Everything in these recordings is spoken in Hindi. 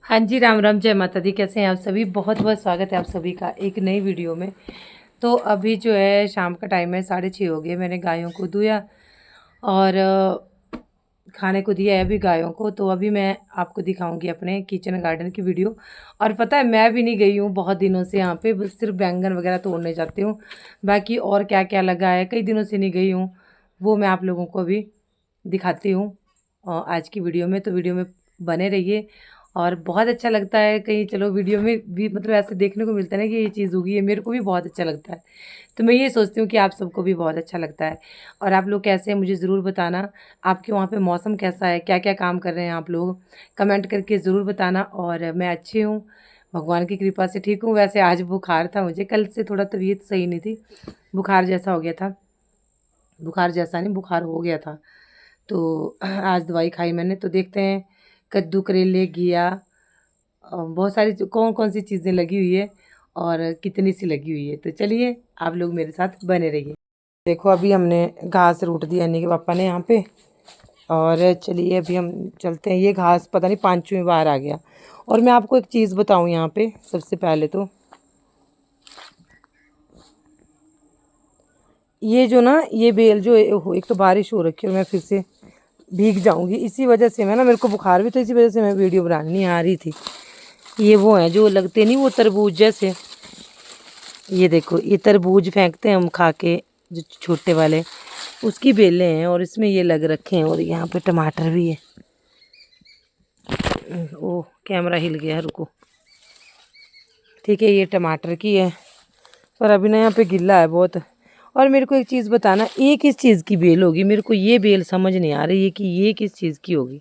हाँ जी, राम राम, जय माता दी। कैसे हैं आप सभी? बहुत बहुत स्वागत है आप सभी का एक नई वीडियो में। तो अभी जो है शाम का टाइम है, 6:30 हो गए। मैंने गायों को दुया और खाने को दिया है अभी गायों को। तो अभी मैं आपको दिखाऊंगी अपने किचन गार्डन की वीडियो। और पता है, मैं भी नहीं गई हूँ बहुत दिनों से यहाँ पे, बस सिर्फ बैंगन वगैरह तोड़ने जाती हूँ। बाकी और क्या क्या लगा है, कई दिनों से नहीं गई हूँ, वो मैं आप लोगों को अभी दिखाती हूँ आज की वीडियो में। तो वीडियो में बने रहिए। और बहुत अच्छा लगता है कहीं, चलो वीडियो में भी मतलब ऐसे देखने को मिलता है ना कि ये चीज़ होगी, ये मेरे को भी बहुत अच्छा लगता है। तो मैं ये सोचती हूँ कि आप सबको भी बहुत अच्छा लगता है। और आप लोग कैसे हैं मुझे ज़रूर बताना। आपके वहाँ पे मौसम कैसा है, क्या क्या काम कर रहे हैं आप लोग, कमेंट करके ज़रूर बताना। और मैं अच्छी हूँ, भगवान की कृपा से ठीक हूँ। वैसे आज बुखार था मुझे, कल से थोड़ा तबीयत सही नहीं थी, बुखार जैसा हो गया था। बुखार जैसा नहीं, बुखार हो गया था। तो आज दवाई खाई मैंने। तो देखते हैं, कद्दू करेले घिया, बहुत सारी कौन कौन सी चीज़ें लगी हुई है और कितनी सी लगी हुई है। तो चलिए आप लोग मेरे साथ बने रहिए। देखो अभी हमने घास रूट दी अन्नी के पापा ने यहाँ पे। और चलिए अभी हम चलते हैं। ये घास पता नहीं 5वीं बार आ गया। और मैं आपको एक चीज़ बताऊँ यहाँ पे, सबसे पहले तो ये जो ना, ये बेल जो एक तो बारिश हो रखी है और मैं फिर से भीग जाऊंगी, इसी वजह से मैं ना, मेरे को बुखार भी, तो इसी वजह से मैं वीडियो बनानी नहीं आ रही थी। ये वो हैं जो लगते नहीं, वो तरबूज जैसे। ये देखो, ये तरबूज फेंकते हैं हम खा के, जो छोटे वाले, उसकी बेलें हैं। और इसमें ये लग रखे हैं। और यहाँ पे टमाटर भी है। ओ, कैमरा हिल गया, रुको। ठीक है, ये टमाटर की है। पर अभी ना यहाँ पे गिल्ला है बहुत। और मेरे को एक चीज़ बताना, ये किस चीज़ की बेल होगी? मेरे को ये बेल समझ नहीं आ रही है कि ये किस चीज़ की होगी।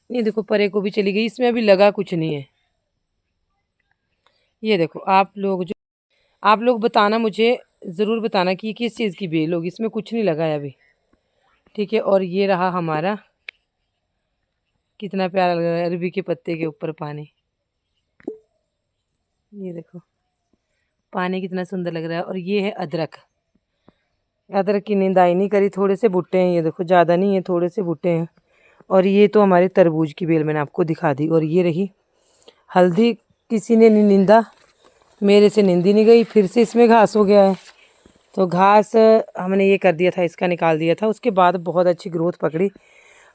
ये देखो, परे को भी चली गई, इसमें अभी लगा कुछ नहीं है। ये देखो, आप लोग बताना मुझे, ज़रूर बताना कि ये किस चीज़ की बेल होगी। इसमें कुछ नहीं लगा है अभी। ठीक है, और ये रहा हमारा, कितना प्यारा लग रहा है अरबी के पत्ते के ऊपर पानी। ये देखो, पानी कितना सुंदर लग रहा है। और ये है अदरक। अदरक की निंदाई नहीं करी, थोड़े से भुट्टे हैं, ये देखो, ज़्यादा नहीं है, थोड़े से भुट्टे हैं। और ये तो हमारे तरबूज की बेल मैंने आपको दिखा दी। और ये रही हल्दी, किसी ने नहीं निंदा, मेरे से निंदी नहीं गई। फिर से इसमें घास हो गया है। तो घास हमने ये कर दिया था, इसका निकाल दिया था। उसके बाद बहुत अच्छी ग्रोथ पकड़ी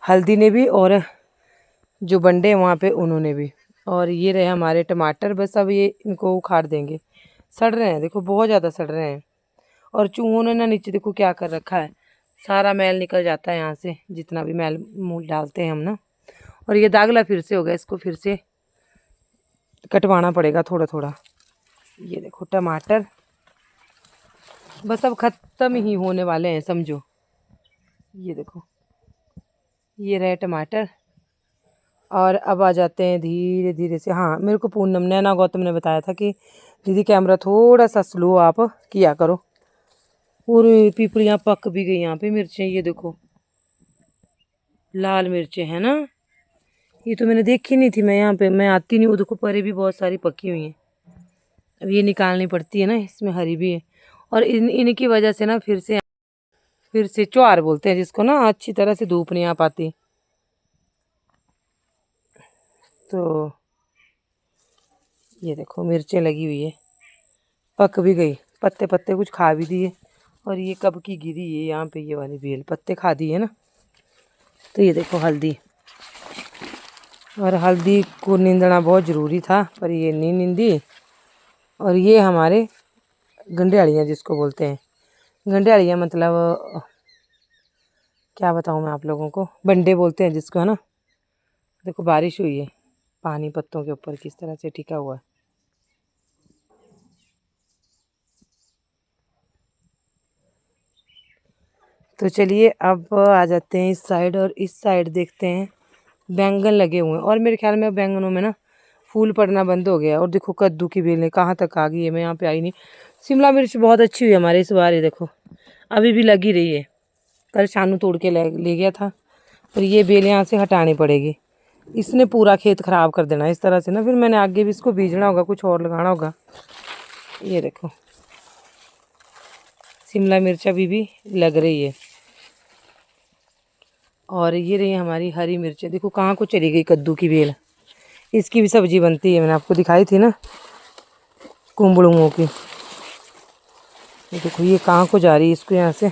हल्दी ने भी, और जो बंडे हैं वहाँ पे उन्होंने भी। और ये रहे हमारे टमाटर। बस अब ये इनको उखाड़ देंगे। सड़ रहे हैं, देखो बहुत ज़्यादा सड़ रहे हैं। और चूहों ने ना नीचे देखो क्या कर रखा है, सारा मैल निकल जाता है यहाँ से, जितना भी मैल मूल डालते हैं हम ना। और ये दागला फिर से हो गया, इसको फिर से कटवाना पड़ेगा थोड़ा थोड़ा। ये देखो टमाटर बस अब ख़त्म ही होने वाले हैं समझो। ये देखो, ये रहे टमाटर। और अब आ जाते हैं धीरे धीरे से। हाँ, मेरे को पूनम नैना गौतम ने बताया था कि दीदी कैमरा थोड़ा सा स्लो आप किया करो। और पीपड़ियाँ पक भी गई यहाँ पे, मिर्चें ये देखो, लाल मिर्चें हैं ना। ये तो मैंने देखी नहीं थी, मैं यहाँ पे, मैं आती नहीं हूँ। देखो परे भी बहुत सारी पकी हुई हैं। अब ये निकालनी पड़ती है ना, इसमें हरी भी है। और इनकी वजह से ना फिर से ज्वार बोलते हैं जिसको ना, अच्छी तरह से धूप नहीं आ पाती। तो ये देखो, मिर्चें लगी हुई है, पक भी गई, पत्ते पत्ते कुछ खा भी दिए। और ये कब की गिरी है यहाँ पे, ये वाली बेल पत्ते खा दिए ना। तो ये देखो हल्दी, और हल्दी को नींदना बहुत ज़रूरी था, पर ये नहीं नींदी। और ये हमारे गंडेलियाँ जिसको बोलते हैं, गंडेलियाँ मतलब क्या बताऊँ मैं आप लोगों को, बंडे बोलते हैं जिसको, है ना। देखो बारिश हुई है, पानी पत्तों के ऊपर किस तरह से टिका हुआ है। तो चलिए अब आ जाते हैं इस साइड। और इस साइड देखते हैं, बैंगन लगे हुए हैं। और मेरे ख्याल में बैंगनों में ना फूल पड़ना बंद हो गया। और देखो कद्दू की बेलें कहाँ तक आ गई है, मैं यहाँ पे आई नहीं। शिमला मिर्च बहुत अच्छी हुई हमारे इस बार, ये देखो अभी भी लगी रही है। कल शानू तोड़ के ले गया था। पर ये बेल यहाँ से हटानी पड़ेगी, इसने पूरा खेत ख़राब कर देना इस तरह से ना। फिर मैंने आगे भी इसको बीजना होगा, कुछ और लगाना होगा। ये देखो शिमला मिर्च अभी भी लग रही है। और ये रही हमारी हरी मिर्च, देखो कहाँ को चली गई कद्दू की बेल। इसकी भी सब्जी बनती है, मैंने आपको दिखाई थी ना कुंबड़ुओं की। ये देखो ये कहाँ को जा रही है, इसको यहाँ से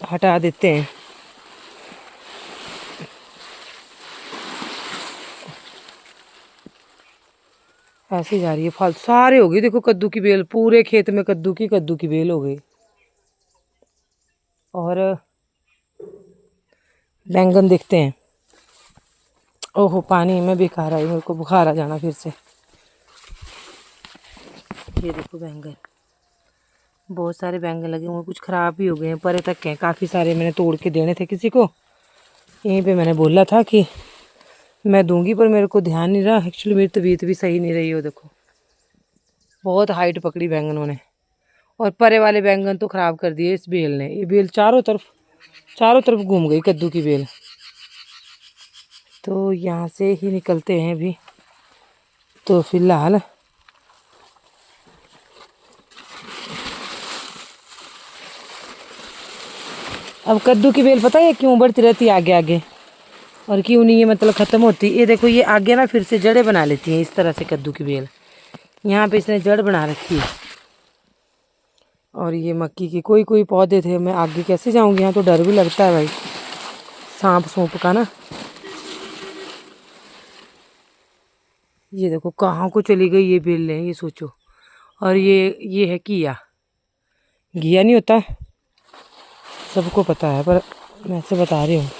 हटा देते हैं। ऐसे जा रही है फालतू, सारे हो गई देखो कद्दू की बेल, पूरे खेत में कद्दू की बेल हो गई। और बैंगन देखते हैं। ओहो पानी में बेकार आई, मेरे को बुखार आ जाना फिर से। ये देखो बैंगन, बहुत सारे बैंगन लगे हुए, कुछ ख़राब भी हो गए हैं, परे तक हैं। काफ़ी सारे मैंने तोड़ के देने थे किसी को, यहीं पे मैंने बोला था कि मैं दूंगी, पर मेरे को ध्यान नहीं रहा। एक्चुअली मेरी तबीयत भी सही नहीं रही हो, देखो बहुत हाइट पकड़ी बैंगनों ने। और परे वाले बैंगन तो ख़राब कर दिए इस बेल ने। ये बेल चारों तरफ घूम गई कद्दू की बेल। तो यहाँ से ही निकलते हैं अभी तो फिलहाल। अब कद्दू की बेल पता है क्यों बढ़ती रहती है आगे आगे, और क्यों नहीं ये मतलब ख़त्म होती। ये देखो ये आगे ना फिर से जड़ें बना लेती हैं इस तरह से कद्दू की बेल। यहाँ पे इसने जड़ बना रखी है। और ये मक्की की कोई कोई पौधे थे, मैं आगे कैसे जाऊँगी, यहाँ तो डर भी लगता है भाई सांप सूप का ना। ये देखो कहाँ को चली गई ये बेल है, ये सोचो। और ये है घिया, घिया नहीं होता सबको पता है, पर मैं ऐसे बता रही हूँ।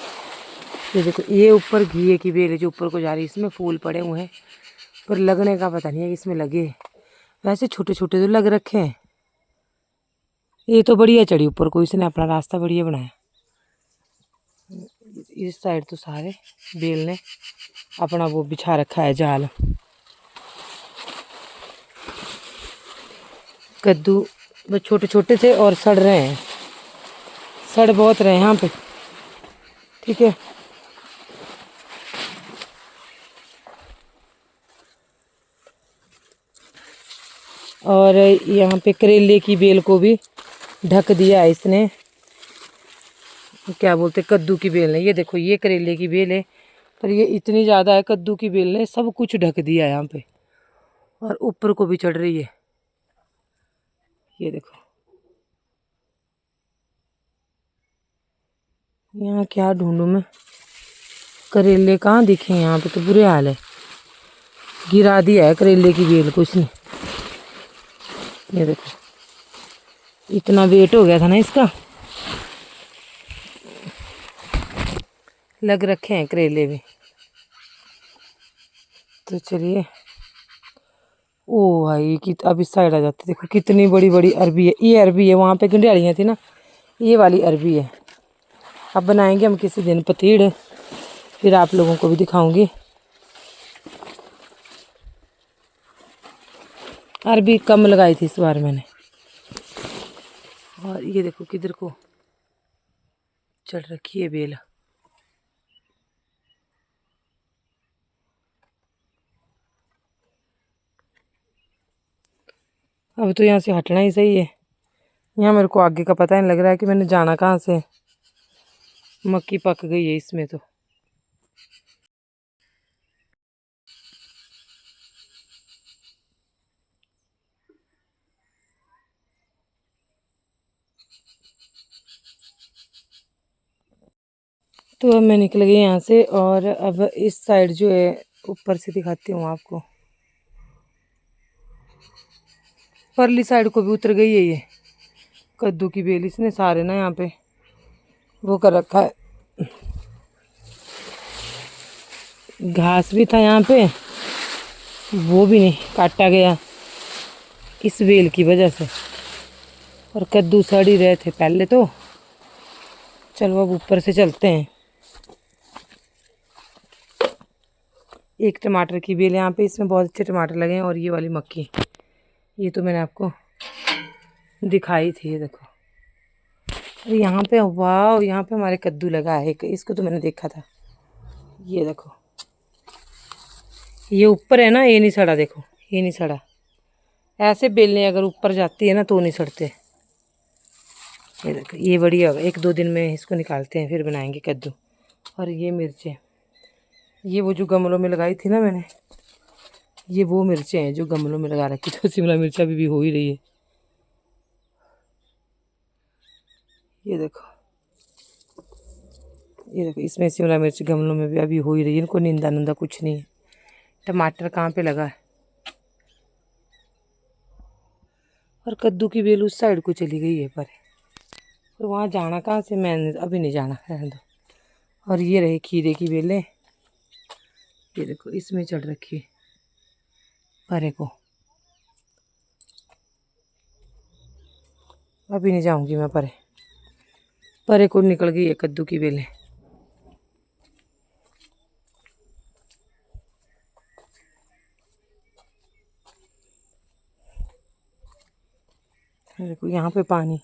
ये देखो ये ऊपर घिए की बेल है जो ऊपर को जा रही है, इसमें फूल पड़े हुए हैं, पर लगने का पता नहीं है कि इसमें लगे। वैसे छोटे छोटे तो लग रखे हैं। ये तो बढ़िया चढ़ी ऊपर को, इसने अपना रास्ता बढ़िया बनाया। इस साइड तो सारे बेल ने अपना वो बिछा रखा है जाल। कद्दू बस छोटे छोटे थे और सड़ रहे हैं, सड़ बहुत रहे हैं यहाँ पे, ठीक है। और यहाँ पे करेले की बेल को भी ढक दिया है इसने, क्या बोलते कद्दू की बेल ने। ये देखो ये करेले की बेल है, पर ये इतनी ज़्यादा है कद्दू की बेल ने सब कुछ ढक दिया है यहाँ पे, और ऊपर को भी चढ़ रही है। ये देखो यहाँ क्या ढूंढूं मैं, करेले कहाँ दिखे यहाँ पे, तो बुरे हाल है। गिरा दिया है करेले की बेल को इसने। ये देखो इतना वेट हो गया था ना इसका, लग रखे हैं करेले भी। तो चलिए ओ भाई कि अब इस साइड आ जाते, देखो कितनी बड़ी बड़ी अरबी है। ये अरबी है, वहाँ पे गंढियालियाँ थी ना, ये वाली अरबी है। अब बनाएंगे हम किसी दिन पतीड़, फिर आप लोगों को भी दिखाऊंगी। अरबी कम लगाई थी इस बार मैंने। और ये देखो किधर को चढ़ रखी है बेल। अब तो यहाँ से हटना ही सही है, यहाँ मेरे को आगे का पता नहीं लग रहा है कि मैंने जाना कहाँ से। मक्की पक गई है इसमें तो अब मैं निकल गई यहाँ से। और अब इस साइड जो है ऊपर से दिखाती हूँ आपको, परली साइड को भी उतर गई है ये कद्दू की बेल। इसने सारे ना यहाँ पे वो कर रखा है, घास भी था यहाँ पे, वो भी नहीं काटा गया इस बेल की वजह से। और कद्दू सड़ ही रहे थे पहले तो। चलो अब ऊपर से चलते हैं। एक टमाटर की बेल यहाँ पे, इसमें बहुत अच्छे टमाटर लगे हैं। और ये वाली मक्की, ये तो मैंने आपको दिखाई थी। ये देखो और यहाँ पे वाह, यहाँ पे हमारे कद्दू लगा है, इसको तो मैंने देखा था। ये देखो ये ऊपर है ना, ये नहीं सड़ा, देखो ये नहीं सड़ा। ऐसे बेलें अगर ऊपर जाती है ना तो नहीं सड़ते। ये देखो ये बढ़िया होगा, 1-2 दिन में इसको निकालते हैं फिर बनाएंगे कद्दू। और ये मिर्चें, ये वो जो गमलों में लगाई थी ना मैंने, ये वो मिर्चें हैं जो गमलों में लगा रखी, तो शिमला मिर्च अभी भी हो ही रही है। ये देखो, ये देखो, इसमें शिमला मिर्च गमलों में भी अभी हो ही रही है, इनको निंदा नुंदा कुछ नहीं है। टमाटर कहाँ पे लगा है, और कद्दू की बेल उस साइड को चली गई है, पर वहाँ जाना कहाँ से, मैंने अभी नहीं जाना, रहने दो। और ये रहे खीरे की बेलें, ये देखो इसमें चढ़ रखी है परे को, अभी नहीं जाऊंगी मैं परे, परे को निकल गई है कद्दू की बेलें। देखो यहाँ पे पानी,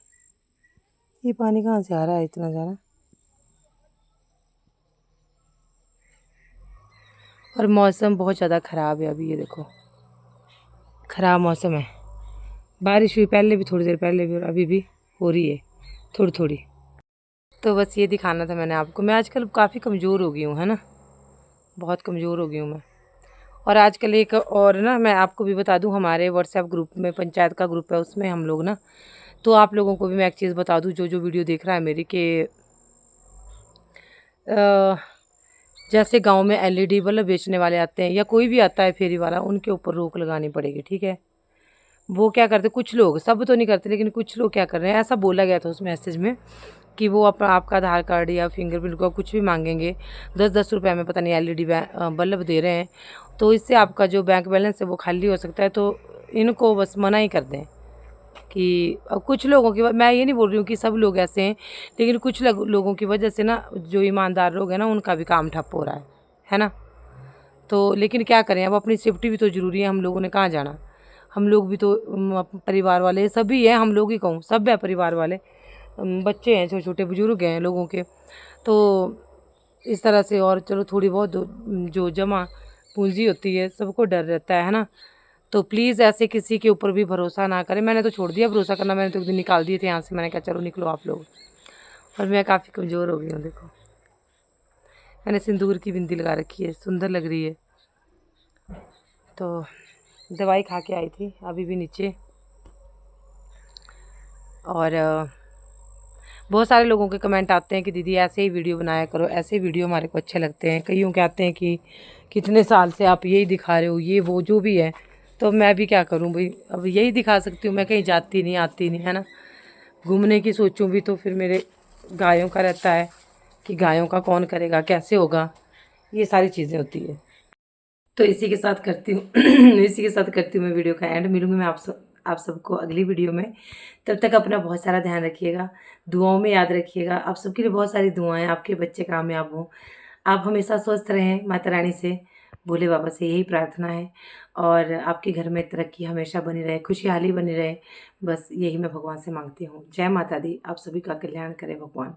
ये पानी कहाँ से आ रहा है इतना ज़्यादा। और मौसम बहुत ज़्यादा ख़राब है अभी, ये देखो ख़राब मौसम है। बारिश हुई पहले भी, थोड़ी देर पहले भी, और अभी भी हो रही है थोड़ी थोड़ी। तो बस ये दिखाना था मैंने आपको। मैं आजकल काफ़ी कमज़ोर हो गई हूँ, है ना, बहुत कमज़ोर हो गई हूँ मैं। और आजकल एक और ना, मैं आपको भी बता दूँ, हमारे व्हाट्सएप ग्रुप में, पंचायत का ग्रुप है, उसमें हम लोग ना, तो आप लोगों को भी मैं एक चीज़ बता दूँ, जो जो वीडियो देख रहा है मेरी, कि जैसे गांव में एलईडी बल्ब बेचने वाले आते हैं, या कोई भी आता है फेरी वाला, उनके ऊपर रोक लगानी पड़ेगी, ठीक है। वो क्या करते, कुछ लोग, सब तो नहीं करते, लेकिन कुछ लोग क्या कर रहे हैं, ऐसा बोला गया था उस मैसेज में, कि वो अपना आपका आधार कार्ड या फिंगरप्रिंट का कुछ भी मांगेंगे, 10-10 रुपये में पता नहीं एलईडी बल्ब दे रहे हैं, तो इससे आपका जो बैंक बैलेंस है वो खाली हो सकता है। तो इनको बस मना ही कर दें कि अब कुछ लोगों की, मैं ये नहीं बोल रही हूँ कि सब लोग ऐसे हैं, लेकिन कुछ लोगों की वजह से ना, जो ईमानदार लोग हैं ना, उनका भी काम ठप हो रहा है ना। तो लेकिन क्या करें, अब अपनी सेफ्टी भी तो ज़रूरी है, हम लोगों ने कहाँ जाना, हम लोग भी तो परिवार वाले सभी हैं, हम लोग ही कहूँ, सब है परिवार वाले, बच्चे हैं, छोटे छोटे बुजुर्ग हैं लोगों के। तो इस तरह से, और चलो थोड़ी बहुत जो जमा पूंजी होती है, सबको डर रहता है ना। तो प्लीज़ ऐसे किसी के ऊपर भी भरोसा ना करें। मैंने तो छोड़ दिया भरोसा करना, मैंने तो एक दिन निकाल दिए थे यहाँ से, मैंने कहा चलो निकलो आप लोग। और मैं काफ़ी कमज़ोर हो गई हूँ, देखो मैंने सिंदूर की बिंदी लगा रखी है, सुंदर लग रही है। तो दवाई खा के आई थी अभी भी नीचे। और बहुत सारे लोगों के कमेंट आते हैं कि दीदी ऐसे ही वीडियो बनाया करो, ऐसे वीडियो हमारे को अच्छे लगते हैं। कईयों के आते हैं कि कितने साल से आप यही दिखा रहे हो, ये वो जो भी है। तो मैं भी क्या करूं भाई, अब यही दिखा सकती हूँ, मैं कहीं जाती नहीं आती नहीं, है ना। घूमने की सोचूं भी तो फिर मेरे गायों का रहता है कि गायों का कौन करेगा, कैसे होगा, ये सारी चीज़ें होती है। तो इसी के साथ करती हूँ इसी के साथ करती हूँ मैं वीडियो का एंड। मिलूंगी मैं आप सबको अगली वीडियो में। तब तक अपना बहुत सारा ध्यान रखिएगा, दुआओं में याद रखिएगा। आप सबके लिए बहुत सारी दुआएं, आपके बच्चे कामयाब हों, आप हमेशा स्वस्थ रहें, माता रानी से, भोले बाबा से यही प्रार्थना है। और आपके घर में तरक्की हमेशा बनी रहे, खुशहाली बनी रहे, बस यही मैं भगवान से मांगती हूँ। जय माता दी, आप सभी का कल्याण करें भगवान।